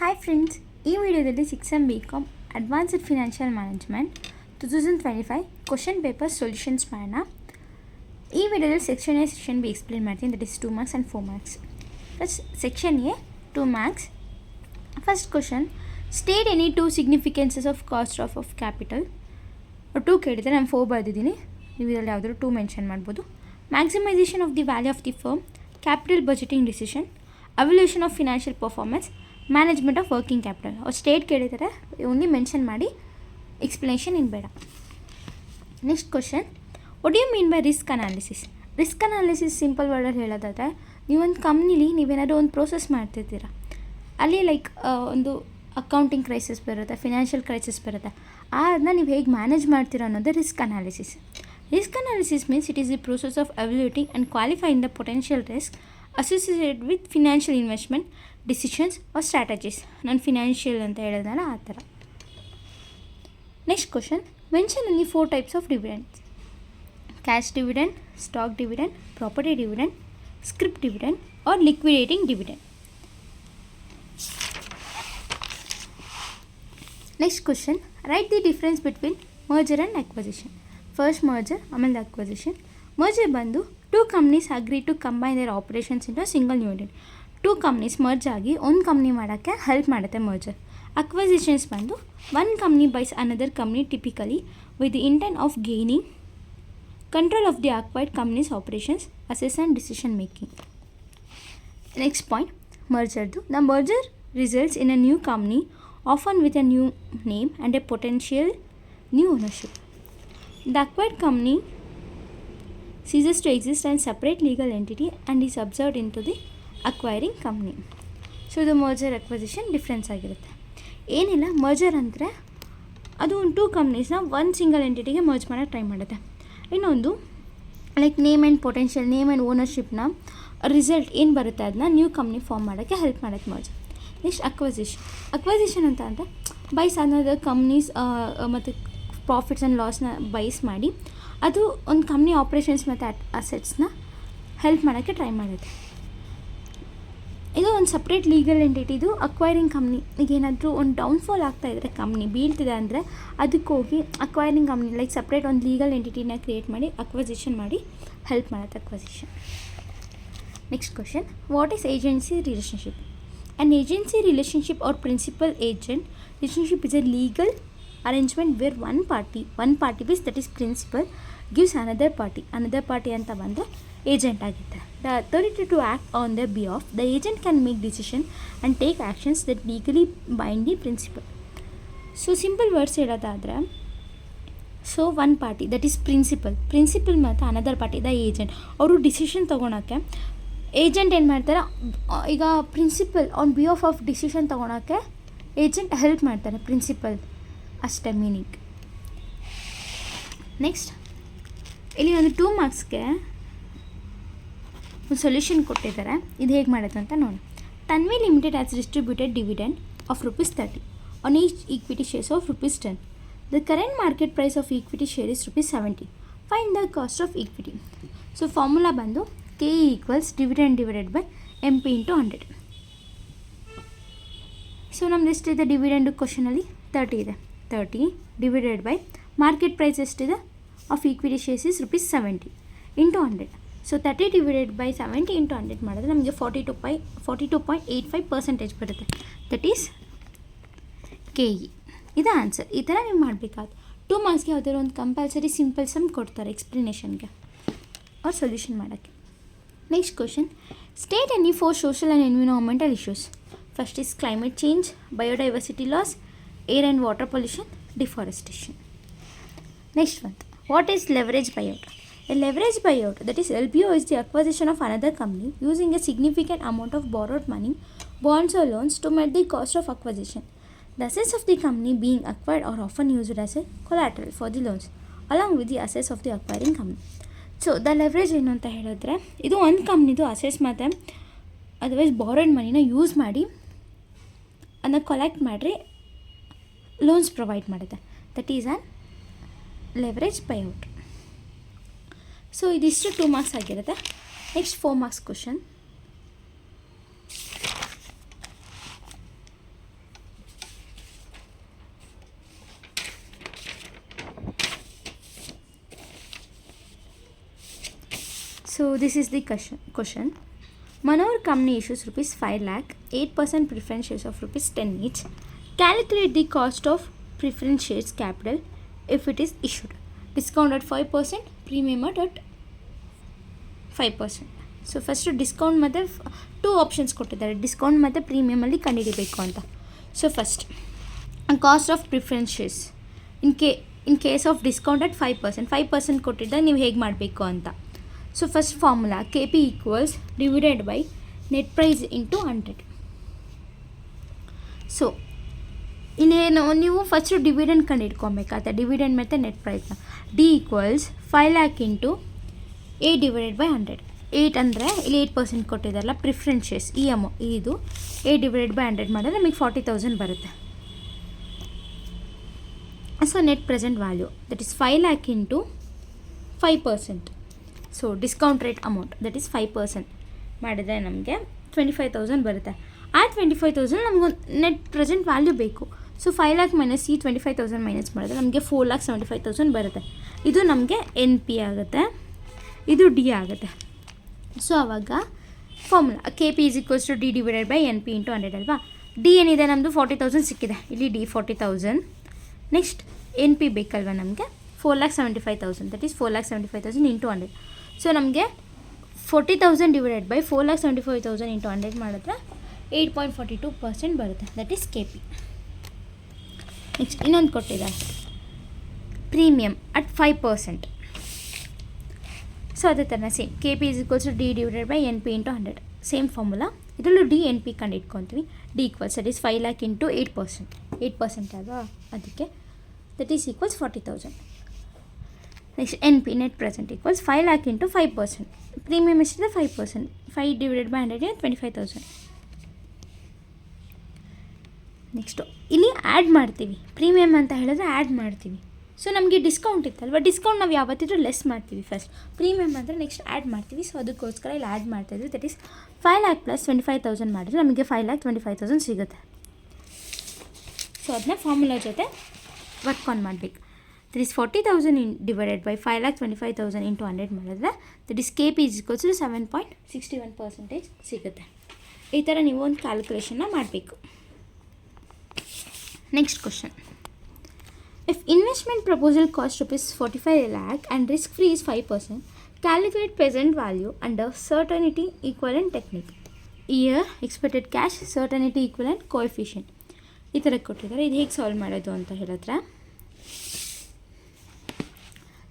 Hi friends, ಈ ವಿಡಿಯೋದಲ್ಲಿ 6M BCom advanced financial management 2025 question paper solutions ಮಾಡೋಣ. ಈ ವಿಡಿಯೋದಲ್ಲಿ section A section B explain ಮಾಡ್ತೀನಿ. That is 2 marks and 4 marks. First section A 2 marks. First question, state any 2 significances of cost of capital. 2 ಕೇಳಿದರೆ ನಾನು 4 ಬರೆದಿದ್ದೀನಿ. ನೀವು ಇದರಲ್ಲಿ ಯಾವುದಾದ್ರು 2 ಮೆನ್ಷನ್ ಮಾಡ್ಬೋದು. Maximization of the value of the firm, capital budgeting decision, evaluation of financial performance, management of working capital. ಅವ್ರು state ಕೇಳಿದರೆ only mention ಮಾಡಿ, ಎಕ್ಸ್ಪ್ಲನೇಷನ್ ಏನು ಬೇಡ. Next question, what you mean by risk analysis? Risk analysis simple ವರ್ಡಲ್ಲಿ ಹೇಳೋದಾದರೆ, ನೀವೊಂದು ಕಂಪ್ನಿಲಿ ನೀವೇನಾದರೂ ಒಂದು ಪ್ರೋಸೆಸ್ ಮಾಡ್ತಿರ್ತೀರ, ಅಲ್ಲಿ ಲೈಕ್ ಒಂದು ಅಕೌಂಟಿಂಗ್ ಕ್ರೈಸಿಸ್ ಬರುತ್ತೆ, ಫಿನಾನ್ಷಿಯಲ್ ಕ್ರೈಸಿಸ್ ಬರುತ್ತೆ, ಅದನ್ನ ನೀವು ಹೇಗೆ ಮ್ಯಾನೇಜ್ ಮಾಡ್ತೀರ ಅನ್ನೋದು risk analysis. Risk analysis means it is the process of evaluating and qualifying the potential risk associated with financial investment decisions or strategies. ನಾನು ಫಿನಾನ್ಷಿಯಲ್ ಅಂತ ಹೇಳಿದ್ನಲ್ಲ ಆ ಥರ. Next question, mention only 4 types of dividends: cash dividend, stock dividend, property dividend, scrip dividend or liquidating dividend. Next question, write the difference between merger and acquisition. First merger, ಆಮೇಲೆ acquisition. Merger ಬಂದು 2 companies agree to combine their operations into single unit. 2 companies merge ಆಗಿ ಒಂದು company ಮಾಡೋಕ್ಕೆ help ಮಾಡುತ್ತೆ merger. ಅಕ್ವಸಿಷನ್ಸ್ ಬಂದು 1 company buys another company typically with the intent of gaining control of the acquired company's operations, ಅಸೆಸ್ and decision making. Next point, ಮರ್ಜರ್ದು. The merger results in a new company often with a new name and a potential new ownership. The acquired company ceases to exist as a separate legal entity and is absorbed into the acquiring company. So ಇದು merger acquisition difference ಆಗಿರುತ್ತೆ. ಏನಿಲ್ಲ, merger ಅಂದರೆ ಅದು ಒಂದು 2 companiesನ ಒಂದು single ಎಂಟಿಟಿಗೆ merge ಮಾಡೋಕ್ಕೆ ಟ್ರೈ ಮಾಡುತ್ತೆ. ಇನ್ನೊಂದು like name and potential, name and ಓನರ್ಶಿಪ್ನ ರಿಸಲ್ಟ್ ಏನು ಬರುತ್ತೆ ಅದನ್ನ ನ್ಯೂ ಕಂಪ್ನಿ ಫಾರ್ಮ್ ಮಾಡೋಕ್ಕೆ ಹೆಲ್ಪ್ ಮಾಡುತ್ತೆ ಮರ್ಜರ್. ನೆಕ್ಸ್ಟ್ ಅಕ್ವಸಿಷನ್ ಅಂತ ಅಂದರೆ ಬೈಸ್ ಅನ್ನೋದು ಕಂಪ್ನೀಸ್ ಮತ್ತು ಪ್ರಾಫಿಟ್ಸ್ ಆ್ಯಂಡ್ ಲಾಸ್ನ ಬೈಸ್ ಮಾಡಿ ಅದು ಒಂದು ಕಂಪ್ನಿ ಆಪ್ರೇಷನ್ಸ್ ಮತ್ತು ಅಸೆಟ್ಸ್ನ ಹೆಲ್ಪ್ ಮಾಡೋಕ್ಕೆ ಟ್ರೈ ಮಾಡುತ್ತೆ. ಇದು ಒಂದು ಸಪ್ರೇಟ್ ಲೀಗಲ್ ಎಂಟಿಟಿದು ಅಕ್ವೈರಿಂಗ್ ಕಂಪ್ನಿ. ಈಗ ಏನಾದರೂ ಒಂದು ಡೌನ್ಫಾಲ್ ಆಗ್ತಾಯಿದ್ರೆ, ಕಂಪ್ನಿ ಬೀಳ್ತಿದೆ ಅಂದರೆ ಅದಕ್ಕೆ ಹೋಗಿ ಅಕ್ವೈರಿಂಗ್ ಕಂಪ್ನಿ ಲೈಕ್ ಸಪ್ರೇಟ್ ಒಂದು ಲೀಗಲ್ ಎಂಟಿಟಿನ ಕ್ರಿಯೇಟ್ ಮಾಡಿ ಅಕ್ವಸಿಷನ್ ಮಾಡಿ ಹೆಲ್ಪ್ ಮಾಡುತ್ತೆ acquisition. Next question, what is agency relationship? An agency relationship or principal agent relationship is a legal arrangement where one party means that is principal, gives another party ಅಂತ ಬಂದು agent ಆಗಿರ್ತಾರೆ. The authority to act on their behalf. The agent can make decision and take actions that legally bind the principal. So simple words ಹೇಳೋದಾದರೆ, so one party that is principal ಮತ್ತು another party the agent, ಅವರು decision ತೊಗೊಳಕ್ಕೆ agent ಏನು ಮಾಡ್ತಾರೆ, ಈಗ principal on behalf of decision ತೊಗೊಳಕ್ಕೆ agent help ಮಾಡ್ತಾರೆ, principal ಅಷ್ಟೇ ಮೀನಿಂಗ್. ನೆಕ್ಸ್ಟ್ ಇಲ್ಲಿ ಒಂದು 2 marksಗೆ ಒಂದು ಸೊಲ್ಯೂಷನ್ ಕೊಟ್ಟಿದ್ದಾರೆ. ಇದು ಹೇಗೆ ಮಾಡೋದು ಅಂತ ನೋಡಿ. Tanvi limited has distributed dividend of ₹30 on each equity shares of ₹10. The current market price of equity share is ₹70. Find the cost of equity. So formula ಬಂದು KE equals dividend divided by MP into 100. So ನಮ್ದು ಎಷ್ಟಿದೆ dividend ಕ್ವಶನಲ್ಲಿ? 30 ಇದೆ. 30 divided by market price ಎಷ್ಟಿದೆ of equity shares is ₹70 into 100. So 30 divided by 70 into 100 ಮಾಡಿದ್ರೆ ನಮಗೆ 42.85% ಬರುತ್ತೆ. That is KE. ಇದು ಆನ್ಸರ್. ಈ ಥರ ನೀವು ಮಾಡಬೇಕಾದ್ರೆ 2 marksಗೆ ಯಾವುದಾದ್ರು ಒಂದು ಕಂಪಲ್ಸರಿ ಸಿಂಪಲ್ ಸಮ್ ಕೊಡ್ತಾರೆ ಎಕ್ಸ್ಪ್ಲನೇಷನ್ಗೆ ಅವ್ರು ಸೊಲ್ಯೂಷನ್ ಮಾಡೋಕ್ಕೆ. Next question, state any 4 social and environmental issues. First is climate change, biodiversity loss, air and water pollution, deforestation. Next one, what is leverage buyout? A leverage buyout, that is LBO, is the acquisition of another company using a significant amount of borrowed money, bonds or loans to meet the cost of acquisition. The assets of the company being acquired are often used as a collateral for the loans along with the assets of the acquiring company. So the leverage ಏನು ಅಂತ ಹೇಳಿದ್ರೆ, ಇದು ಒಂದು ಕಂಪ್ನಿದು assets ಮತ್ತು otherwise ಬಾರೋಡ್ ಮನಿನ use ಮಾಡಿ ಅದನ್ನ collect ಮಾಡಿ ಲೋನ್ಸ್ ಪ್ರೊವೈಡ್ ಮಾಡುತ್ತೆ. That is an leverage buyout. So ಇದಿಷ್ಟು 2 marks ಆಗಿರುತ್ತೆ. Next 4 marks question. So this is the question. Manohar company issues rupees 5 lakh, 8% preference shares of rupees 10 each. Calculate the cost of preference shares capital if it is issued. Discount at 5%, premium at 5%. So first discount ಮತ್ತು two options ಕೊಟ್ಟಿದ್ದಾರೆ, discount ಮತ್ತು ಪ್ರೀಮಿಯಮಲ್ಲಿ ಕಂಡುಹಿಡಿಬೇಕು ಅಂತ. So first cost of preference shares in case of discount at 5% ಕೊಟ್ಟಿದ್ದಾಗ ನೀವು ಹೇಗೆ ಮಾಡಬೇಕು ಅಂತ. So first formula KP equals divided by net price into 100. So ಇಲ್ಲೇನು ನೀವು ಫಸ್ಟು ಡಿವಿಡೆಂಡ್ ಕಂಡುಹಿಡ್ಕೊಬೇಕಾಗುತ್ತೆ, ಡಿವಿಡೆಂಡ್ ಮತ್ತು ನೆಟ್ ಪ್ರೈಸ್ನ. D equals 5 lakh into 8 divided by 100. 8 ಅಂದರೆ ಇಲ್ಲಿ 8% ಕೊಟ್ಟಿದ್ದಾರಲ್ಲ ಪ್ರಿಫರೆನ್ಸ್ ಶೇರ್ಸ್, ಇದು 8 ಡಿವೈಡೆಡ್ ಬೈ 100 ಮಾಡಿದ್ರೆ ನಮಗೆ 40,000 ಬರುತ್ತೆ. So net present value that is 5 lakh into 5%. So discount rate amount that is 5% ಮಾಡಿದರೆ ನಮಗೆ 25,000 ಬರುತ್ತೆ. ಆ 25,000 ನಮಗೊಂದು ನೆಟ್ ಪ್ರೆಸೆಂಟ್ ವ್ಯಾಲ್ಯೂ ಬೇಕು. ಸೊ 5 lakh ಮೈನಸ್ ಈ 25,000 ಮೈನಸ್ ಮಾಡಿದ್ರೆ ನಮಗೆ 4,75,000 ಬರುತ್ತೆ. ಇದು ನಮಗೆ NP ಆಗುತ್ತೆ, ಇದು D ಆಗುತ್ತೆ. ಸೊ ಆವಾಗ formula KP is equals to D divided by NP into 100 ಅಲ್ವಾ. D ಏನಿದೆ ನಮ್ಮದು 40,000 ಸಿಕ್ಕಿದೆ, ಇಲ್ಲಿ D 40,000. ನೆಕ್ಸ್ಟ್ NP ಬೇಕಲ್ವ ನಮಗೆ 4,75,000, ದಟ್ ಈಸ್ 4,75,000 ಇಂಟು 100. ಸೊ ನಮಗೆ 40,000 ಡಿವೈಡೆಡ್ ಬೈ 4,75,000 ಇಂಟು 100 ಮಾಡಿದ್ರೆ 8.42% ಬರುತ್ತೆ, ದಟ್ ಈಸ್ KP. ನೆಕ್ಸ್ಟ್ ಇನ್ನೊಂದು ಕೊಟ್ಟಿದ್ದಾರೆ ಪ್ರೀಮಿಯಮ್ ಅಟ್ 5%. ಸೊ ಅದೇ ಥರ same KP is equals to D divided by NP into 100. Same formula, ಇದರಲ್ಲೂ D NP ಕಂಡು ಇಟ್ಕೊತೀವಿ. D equals that is 5 lakh into 8% ಅಲ್ವಾ, ಅದಕ್ಕೆ that is equals 40,000. Next NP net present equals 5 lakh into 5%. Premium ಎಷ್ಟಿದೆ 5%, 5 divided by 100 25,000. Next ಇಲ್ಲಿ add ಮಾಡ್ತೀವಿ, premium ಅಂತ ಹೇಳಿದ್ರೆ ಆ್ಯಡ್ ಮಾಡ್ತೀವಿ. ಸೊ ನಮಗೆ ಡಿಸ್ಕೌಂಟ್ ಇತ್ತಲ್ವ, ಡಿಸ್ಕೌಂಟ್ ನಾವು ಯಾವತ್ತಿದ್ರೂ ಲೆಸ್ ಮಾಡ್ತೀವಿ ಫಸ್ಟ್, ಪ್ರೀಮಿಯಮ್ ಅಂದರೆ ನೆಕ್ಸ್ಟ್ ಆ್ಯಡ್ ಮಾಡ್ತೀವಿ. ಸೊ ಅದಕ್ಕೋಸ್ಕರ ಇಲ್ಲಿ ಆ್ಯಡ್ ಮಾಡ್ತಾಯಿದ್ವಿ. ದಟ್ ಈಸ್ 5 lakh ಪ್ಲಸ್ 25,000 ಮಾಡಿದ್ರೆ ನಮಗೆ 5,25,000 ಸಿಗುತ್ತೆ. ಸೊ ಅದನ್ನ ಫಾರ್ಮುಲಾ ಜೊತೆ ವರ್ಕ್ ಆನ್ ಮಾಡಬೇಕು. That is 40,000 divided by 5,25,000 into 100 ಮಾಡಿದ್ರೆ that is KP is equals to 7.61% ಸಿಗುತ್ತೆ. ಈ ಥರ ನೀವು ಒಂದು ಕ್ಯಾಲ್ಕುಲೇಷನ್ನ ಮಾಡಬೇಕು. Next question. If investment proposal costs rupees 45 lakh and risk free is 5%, calculate present value under certainty equivalent technique. Year, expected cash, certainty equivalent coefficient. ಈ ಥರ ಕೊಟ್ಟಿದ್ದಾರೆ. ಇದು ಹೇಗೆ ಸಾಲ್ವ್ ಮಾಡೋದು ಅಂತ ಹೇಳಿದ್ರೆ,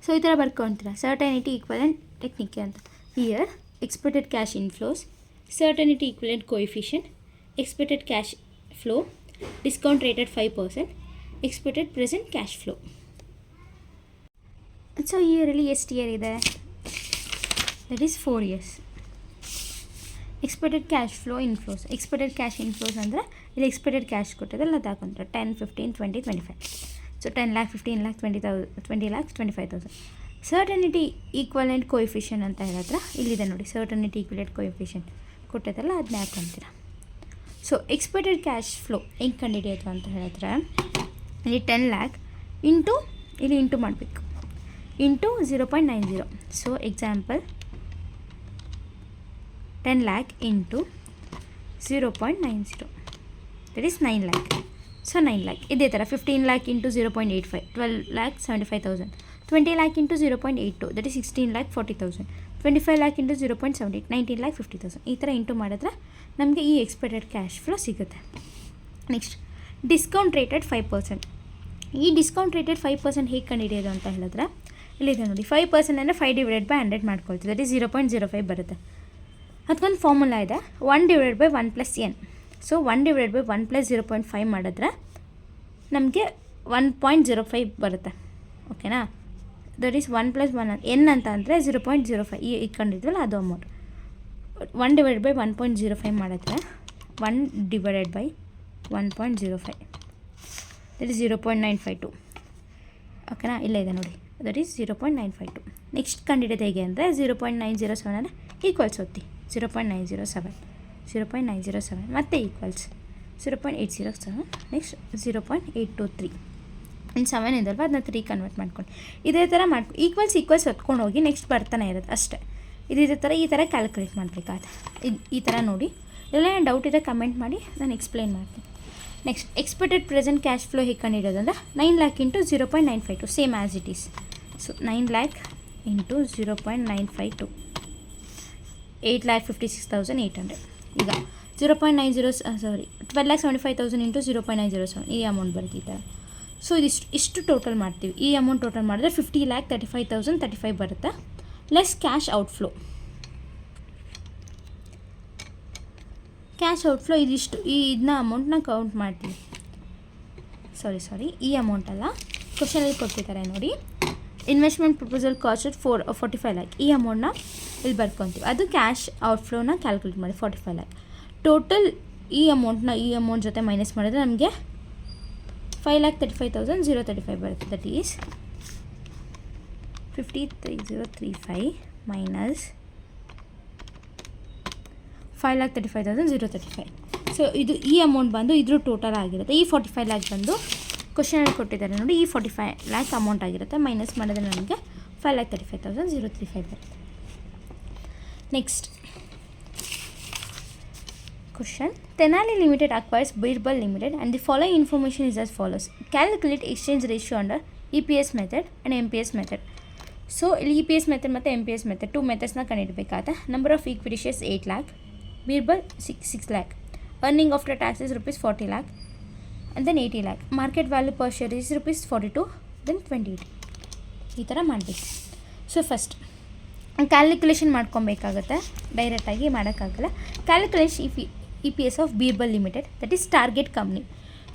ಸೊ ಈ ಥರ ಬರ್ಕೊತೀರಾ ಸರ್ಟನಿಟಿ ಈಕ್ವಲೆಂಟ್ ಟೆಕ್ನಿಕ್ ಅಂತ. Year expected cash inflows, certainty equivalent coefficient, expected cash flow, discount rate at 5%, expected present cash flow. So ಇಯರಲ್ಲಿ ಎಷ್ಟು ಇಯರ್ ಇದೆ, that is 4 years. Expected cash flow inflows, expected cash inflows ಅಂದರೆ ಇಲ್ಲಿ expected cash ಕೊಟ್ಟಿದ್ದಲ್ಲ ಅದು ಹಾಕೊಂಡ್ರೆ 10, 15, 20, 25. So 10 lakh, 15 lakh, 20 lakh, 25,000. Certainty equivalent coefficient ಅಂತ ಹೇಳಿದ್ರೆ ಇಲ್ಲಿದೆ ನೋಡಿ, ಸರ್ಟನಿಟಿ ಈಕ್ವಲೆಂಟ್ ಕೋಎಫಿಷಿಯಂಟ್ ಕೊಟ್ಟಿದ್ದಲ್ಲ ಅದನ್ನ ಹಾಕೊಂತೀರ. ಸೊ ಎಕ್ಸ್ಪೆಕ್ಟೆಡ್ ಕ್ಯಾಶ್ ಫ್ಲೋ ಹೆಂಗೆ ಕಂಡುಹಿಡಿಯೋದು ಅಂತ ಹೇಳಿದ್ರೆ, ಇಲ್ಲಿ 10 lakh ಇಂಟು ಇಲ್ಲಿ ಇಂಟು ಮಾಡಬೇಕು, into 0.90. So example 10 lakh into 0.90 that is 9 lakh. So 9 lakh ಇದೇ ಥರ 15 lakh into 0.85 12,75,000, 20 lakh into 0.82 that is 16,40,000, 25 lakh into 0.78 19,50,000. ಈ ಥರ ಇಂಟು ಮಾಡಿದ್ರೆ ನಮಗೆ ಈ ಎಕ್ಸ್ಪೆಕ್ಟೆಡ್ ಕ್ಯಾಶ್ ಫ್ಲೋ ಸಿಗುತ್ತೆ. Next discount rated 5%. ಈ ಡಿಸ್ಕೌಂಟ್ ರೇಟೆಡ್ 5% ಹೇಗೆ ಕಂಡುಹಿಡಿಯೋದು ಅಂತ ಹೇಳಿದ್ರೆ ಇಲ್ಲಿದೆ ನೋಡಿ, 5% ಅಂದರೆ 5 ಡಿವೈಡೆಡ್ ಬೈ 100 ಮಾಡ್ಕೊಳ್ತೀವಿ, ದಟ್ ಈಸ್ 0.05 ಬರುತ್ತೆ. ಅದಕ್ಕೊಂದು ಫಾರ್ಮುಲಾ ಇದೆ, 1 divided by 1 plus n. So 1 divided by 1 plus 0.5 ಮಾಡಿದ್ರೆ ನಮಗೆ 1.05 ಬರುತ್ತೆ. ಓಕೆನಾ, ದಟ್ ಈಸ್ 1 ಪ್ಲಸ್ 1 n ಅಂತ ಅಂದರೆ 0.05 ಈ ಕಂಡಿದ್ವಲ್ಲ ಅದು ಅಮೌಂಟ್. 1 ಡಿವೈಡೆಡ್ ಬೈ 1.05 ಮಾಡಿದ್ರೆ 1 ಡಿವೈಡೆಡ್ ಬೈ 1.05 ದಟ್ ಈಸ್ 0.952. ಓಕೆನಾ, ಇಲ್ಲೇ ಇದೆ ನೋಡಿ, ದಟ್ ಈಸ್ 0.952. ನೆಕ್ಸ್ಟ್ ಕಂಡಿಡಿಯೋದು ಹೇಗೆ ಅಂದರೆ 0.907 ಅಂದರೆ ಈಕ್ವಲ್ಸ್ ಒತ್ತಿ 0.907 ಮತ್ತು ಈಕ್ವಲ್ಸ್ 0.807. ನೆಕ್ಸ್ಟ್ 0.823 ಇನ್ನು 7 ಇದಲ್ವ ಅದನ್ನ 3 ಕನ್ವರ್ಟ್ ಮಾಡ್ಕೊಂಡು ಇದೇ ಥರ ಈಕ್ವಲ್ಸ್ ಹೊತ್ಕೊಂಡು ಹೋಗಿ ನೆಕ್ಸ್ಟ್ ಬರ್ತಾನೆ ಇರೋದು ಅಷ್ಟೇ. ಇದೇ ಥರ ಈ ಥರ ಕ್ಯಾಲ್ಕುಲೇಟ್ ಮಾಡಬೇಕಾದ ಈ ಥರ ನೋಡಿ. ಎಲ್ಲ ಡೌಟ್ ಇದೆ ಕಮೆಂಟ್ ಮಾಡಿ, ನಾನು ಎಕ್ಸ್ಪ್ಲೈನ್ ಮಾಡ್ತೀನಿ. Next expected present cash flow ಹೇಗೆ ಕಂಡಿಡೋದಂದ್ರೆ 9 lakh into 0.952 same as it is. So 9 lakh into 0.952 8,56,800. ಈಗ 12,75,000 ಇಂಟು 0.907 ಈ ಅಮೌಂಟ್ ಬರುತ್ತೆ ಈ ಥರ. ಸೊ ಇಷ್ಟು ಟೋಟಲ್ ಮಾಡ್ತೀವಿ. ಈ ಅಮೌಂಟ್ ಟೋಟಲ್ ಮಾಡಿದ್ರೆ 50,35,035 ಬರುತ್ತೆ. Less cash outflow. Cash outflow ಇದಿಷ್ಟು, ಇದನ್ನ ಅಮೌಂಟ್ನ ಕೌಂಟ್ ಮಾಡ್ತೀವಿ. ಸಾರಿ ಈ ಅಮೌಂಟ್ ಅಲ್ಲ, ಕ್ವಶನಲ್ಲಿ ಕೊಟ್ಟಿದ್ದಾರೆ ನೋಡಿ. Investment proposal cost 45 lakh. ಈ ಅಮೌಂಟ್ನ ಇಲ್ಲಿ ಬರ್ಕೊತೀವಿ. ಅದು ಕ್ಯಾಶ್ ಔಟ್ಫ್ಲೋನ ಕ್ಯಾಲ್ಕುಲೇಟ್ ಮಾಡಿ 45 lakh. ಟೋಟಲ್ ಈ ಅಮೌಂಟ್ ಜೊತೆ ಮೈನಸ್ ಮಾಡಿದ್ರೆ ನಮಗೆ 5,35,035 ಬರುತ್ತೆ. That is 50,3035 minus 5,35,035. ಸೊ ಇದು ಈ ಅಮೌಂಟ್ ಬಂದು ಇದ್ರ ಟೋಟಲ್ ಆಗಿರುತ್ತೆ. ಈ 45 lakh ಬಂದು ಕ್ವಶನಲ್ಲಿ ಕೊಟ್ಟಿದ್ದಾರೆ ನೋಡಿ. ಈ 45 lakh ಅಮೌಂಟ್ ಆಗಿರುತ್ತೆ. ಮೈನಸ್ ಮಾಡಿದ್ರೆ ನಮಗೆ 5,35,035 ಬರುತ್ತೆ. Next question. Tenali limited acquires Birbal limited and the following information is as follows. Calculate exchange ratio under EPS method and MPS method. So ಇಲ್ಲಿ EPS ಮೆಥಡ್ ಮತ್ತು MPS ಮೆಥಡ್ 2 ಮೆಥಡ್ಸ್ನ ಕಂಡುಹಿಡಬೇಕಾಗುತ್ತೆ. Number of equity shares 8 lakh, Birbal 6 lakh, earning after tax is rupees 40 lakh and then 80 lakh, market value per share is rupees 42, then 28. ಈ ಥರ ಮಾಡಬೇಕು. So first calculation ಮಾಡ್ಕೊಬೇಕಾಗುತ್ತೆ, ಡೈರೆಕ್ಟಾಗಿ ಮಾಡೋಕ್ಕಾಗಲ್ಲ. Calculation EPS of Birbal limited, that is target company.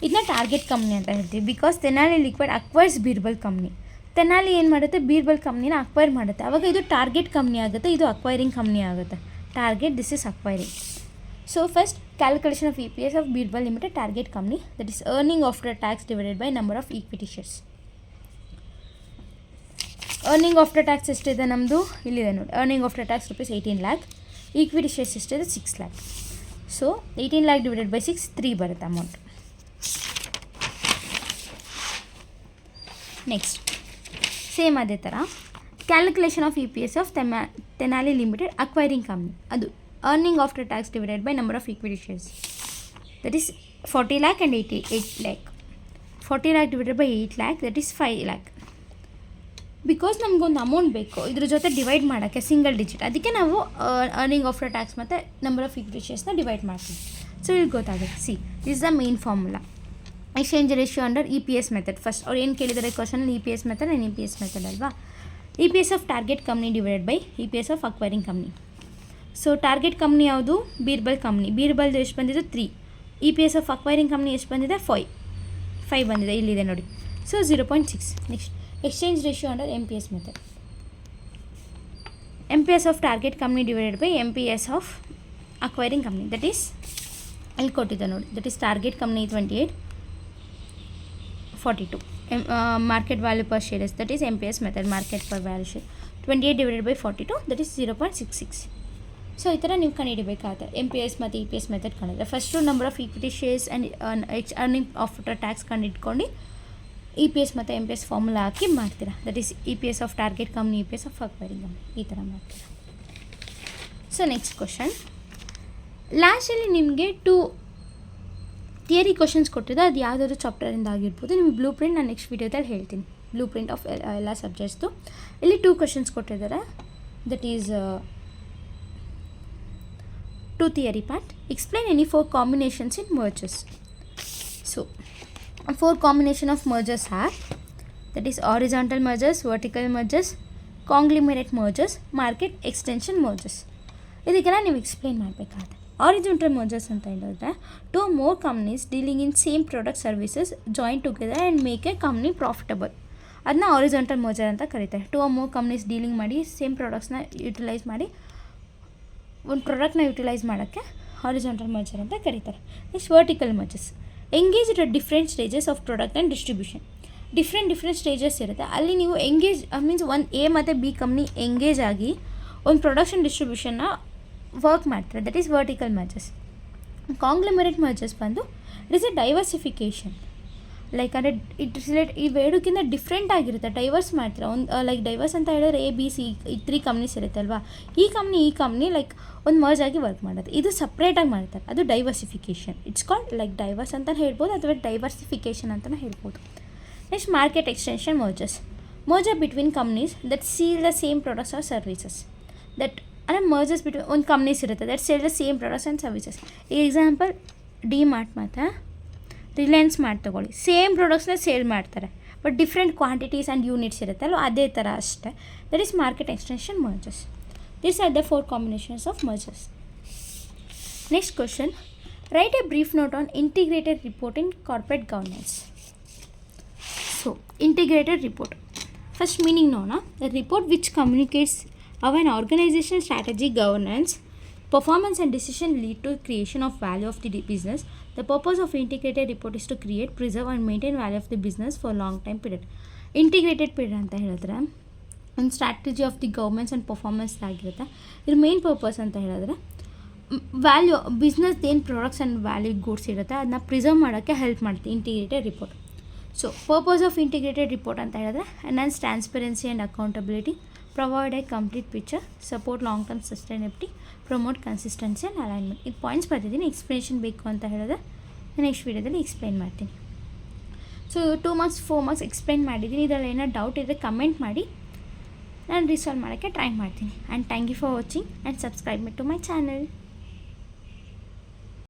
ಇದನ್ನ target company ಅಂತ ಹೇಳ್ತೀವಿ. Because Tenali liquid acquires Birbal company. Tenali ಏನು ಮಾಡುತ್ತೆ, ಬೀರ್ಬಲ್ ಕಂಪ್ನಿನ ಅಕ್ವೈರ್ ಮಾಡುತ್ತೆ. ಆವಾಗ ಇದು ಟಾರ್ಗೆಟ್ ಕಂಪ್ನಿ ಆಗುತ್ತೆ, ಇದು ಅಕ್ವೈರಿಂಗ್ ಕಂಪ್ನಿ ಆಗುತ್ತೆ. Target, this is acquiring. So first calculation of EPS of Birbal limited target company, that is earning after tax divided by number of equity shares. earning after tax ಎಷ್ಟಿದೆ ನಮ್ಮದು, ಇಲ್ಲಿದೆ ನೋಡಿ. earning after tax rupees 18 lakh, equity shares ಎಷ್ಟಿದೆ 6 lakh. So 18 lakh divided by 6, 3 ಬರುತ್ತೆ amount. Next same ಅದೇ ಥರ calculation of EPS of Tenali limited acquiring company, ಅದು earning after tax divided by number of equity shares, that is 40 lakh and 8 lakh. 40 lakh divided by 8 lakh, that is 5 lakh. Because ನಮಗೊಂದು amount ಬೇಕು ಇದ್ರ ಜೊತೆ divide ಮಾಡೋಕ್ಕೆ, single digit. ಅದಕ್ಕೆ ನಾವು earning after tax ಮತ್ತು number of equity ಶೇರ್ಸ್ನ divide ಮಾಡ್ತೀವಿ. So ಇಲ್ಲಿ ಗೊತ್ತಾಗುತ್ತೆ. See this the main formula. Exchange ratio under EPS method. First ಅವ್ರು ಏನು ಕೇಳಿದ್ದಾರೆ ಕ್ವಶನಲ್ಲಿ, EPS method and MPS method ಅಲ್ವಾ. EPS of target company divided by EPS of acquiring company. So target company ಯಾವುದು, Birbal company. ಬೀರ್ಬಲ್ದು ಎಷ್ಟು ಬಂದಿದೆ 3. EPS of acquiring company ಎಷ್ಟು ಬಂದಿದೆ 5 ಬಂದಿದೆ, ಇಲ್ಲಿದೆ ನೋಡಿ. So 0.6. Next exchange ratio under MPS method. MPS of target company divided by MPS of acquiring company, that is ಇಲ್ಲಿ ಕೊಟ್ಟಿದೆ ನೋಡಿ. That is target company 28, 42. Market value per share, that is MPS method. Market per value share 28 divided by 42, that is 0.66. So ಈ ಥರ ನೀವು ಕಂಡುಹಿಡಬೇಕಾಗುತ್ತೆ MPS ಮತ್ತು EPS method ಕಂಡಿದ್ರೆ. First number of equity shares and earning after tax ಕಂಡಿಟ್ಕೊಂಡು EPS ಮತ್ತು MPS formula ಹಾಕಿ ಮಾಡ್ತೀರಾ. That is EPS of target company, EPS of acquiring company, ಈ ಥರ ಮಾಡ್ತೀರಾ. So next question. ಲಾಸ್ಟಲ್ಲಿ ನಿಮಗೆ 2 ಥಿಯರಿ ಕ್ವಶನ್ಸ್ ಕೊಟ್ಟಿದೆ. ಅದು ಯಾವುದಾದ್ರು ಚಾಪ್ಟರಿಂದ ಆಗಿರ್ಬೋದು. ನಿಮಗೆ ಬ್ಲೂ ಪ್ರಿಂಟ್ ನಾನು ನೆಕ್ಸ್ಟ್ ವೀಡಿಯೋದಲ್ಲಿ ಹೇಳ್ತೀನಿ, ಬ್ಲೂ ಪ್ರಿಂಟ್ ಆಫ್ ಎಲ್ಲ ಸಬ್ಜೆಕ್ಟ್ಸ್ದು. ಇಲ್ಲಿ 2 ಕ್ವಶನ್ಸ್ ಕೊಟ್ಟಿದ್ದಾರೆ. That is 2 theory part. Explain any 4 combinations in mergers. So 4 combination of mergers are, that is horizontal mergers, vertical mergers, conglomerate mergers, market extension mergers. ಇದಕ್ಕೆಲ್ಲ ನೀವು explain ಮಾಡಬೇಕಾಗುತ್ತೆ. Horizontal mergers ಅಂತ ಹೇಳಿದ್ರೆ 2 more companies dealing in same product services join together and make a company profitable. ಅದನ್ನ horizontal merger ಅಂತ ಕರೀತಾರೆ. 2 or more companies dealing ಮಾಡಿ same ಪ್ರಾಡಕ್ಟ್ಸ್ನ ಯುಟಿಲೈಸ್ ಮಾಡಿ ಒಂದು ಪ್ರಾಡಕ್ಟ್ನ ಯುಟಿಲೈಸ್ ಮಾಡೋಕ್ಕೆ ಹಾರಿಜಾಂಟಲ್ ಮರ್ಜರ್ ಅಂತ ಕರೀತಾರೆ. Next vertical mergers. Engaged at different stages of product and distribution. Different stages ಇರುತ್ತೆ. ಅಲ್ಲಿ ನೀವು ಎಂಗೇಜ್ ಮೀನ್ಸ್ ಒಂದು A ಮತ್ತು B ಕಂಪ್ನಿ ಎಂಗೇಜ್ ಆಗಿ ಒಂದು ಪ್ರೊಡಕ್ಷನ್ ಡಿಸ್ಟ್ರಿಬ್ಯೂಷನ್ನ ವರ್ಕ್ ಮಾಡ್ತಾರೆ. That is vertical mergers. Conglomerate mergers ಬಂದು it is a diversification. Like ಅಂದರೆ ಇವೆರಡಕ್ಕಿಂತ ಡಿಫ್ರೆಂಟ್ ಆಗಿರುತ್ತೆ. ಡೈವರ್ಸ್ ಮಾಡ್ತಾರೆ ಒಂದು ಲೈಕ್ ಡೈವರ್ಸ್ ಅಂತ ಹೇಳಿದ್ರೆ ABC ಈ 3 ಕಂಪ್ನೀಸ್ ಇರುತ್ತೆ ಅಲ್ವಾ. ಈ ಕಂಪ್ನಿ ಲೈಕ್ ಒಂದು ಮರ್ಜ್ ಆಗಿ ವರ್ಕ್ ಮಾಡೋದು. ಇದು ಸಪ್ರೇಟಾಗಿ ಮಾಡ್ತಾರೆ, ಅದು diversification. It's called like diverse ಅಂತ ಹೇಳ್ಬೋದು ಅಥವಾ ಡೈವರ್ಸಿಫಿಕೇಷನ್ ಅಂತಲೇ ಹೇಳ್ಬೋದು. Next market extension merger between companies that sell the same products or services. That ಅಂದರೆ ಮರ್ಜರ್ಸ್ ಬಿಟ್ವೀನ್ ಒಂದು ಕಂಪ್ನೀಸ್ ಇರುತ್ತೆ that sell the same products and services. Example DMart ಮತ್ತು Reliance Mart ತೊಗೊಳ್ಳಿ, ಸೇಮ್ ಪ್ರಾಡಕ್ಟ್ಸ್ನ ಸೇಲ್ ಮಾಡ್ತಾರೆ but different quantities and units ಇರುತ್ತಲ್ಲ, ಅದೇ ಥರ ಅಷ್ಟೇ. That is market extension mergers. These are the 4 combinations of mergers. Next question. Write a brief note on integrated report in corporate governance. So, integrated report. First meaning known. A report which communicates how an organization's strategy, governance, performance and decision lead to creation of value of the business. The purpose of integrated report is to create, preserve and maintain value of the business for a long time period. Integrated period ಅಂತ ಹೇಳಿದ್ರೆ ಒಂದು strategy of the governments and performance ಆಗಿರುತ್ತೆ. ಇದ್ರ main purpose ಅಂತ ಹೇಳಿದ್ರೆ value business ಏನು products and value goods ಇರುತ್ತೆ ಅದನ್ನ ಪ್ರಿಸರ್ವ್ ಮಾಡೋಕ್ಕೆ ಹೆಲ್ಪ್ ಮಾಡುತ್ತೆ integrated report. So purpose of integrated report ಅಂತ ಹೇಳಿದ್ರೆ enhance transparency and accountability, provide A complete picture, support long term sustainability, promote consistency and alignment. ಇದು points ಬರ್ತಿದ್ದೀನಿ. Explanation ಬೇಕು ಅಂತ ಹೇಳಿದ್ರೆ ನೆಕ್ಸ್ಟ್ ವೀಡಿಯೋದಲ್ಲಿ ಎಕ್ಸ್ಪ್ಲೈನ್ ಮಾಡ್ತೀನಿ. ಸೊ 2 marks 4 marks ಎಕ್ಸ್ಪ್ಲೈನ್ ಮಾಡಿದ್ದೀನಿ. ಇದರಲ್ಲಿ ಏನೋ ಡೌಟ್ ಇದ್ದರೆ ಕಮೆಂಟ್ ಮಾಡಿ, ನಾನು ರಿಸಾಲ್ವ್ ಮಾಡೋಕ್ಕೆ ಟ್ರೈ ಮಾಡ್ತೀನಿ. And thank you for watching and subscribe me to my channel.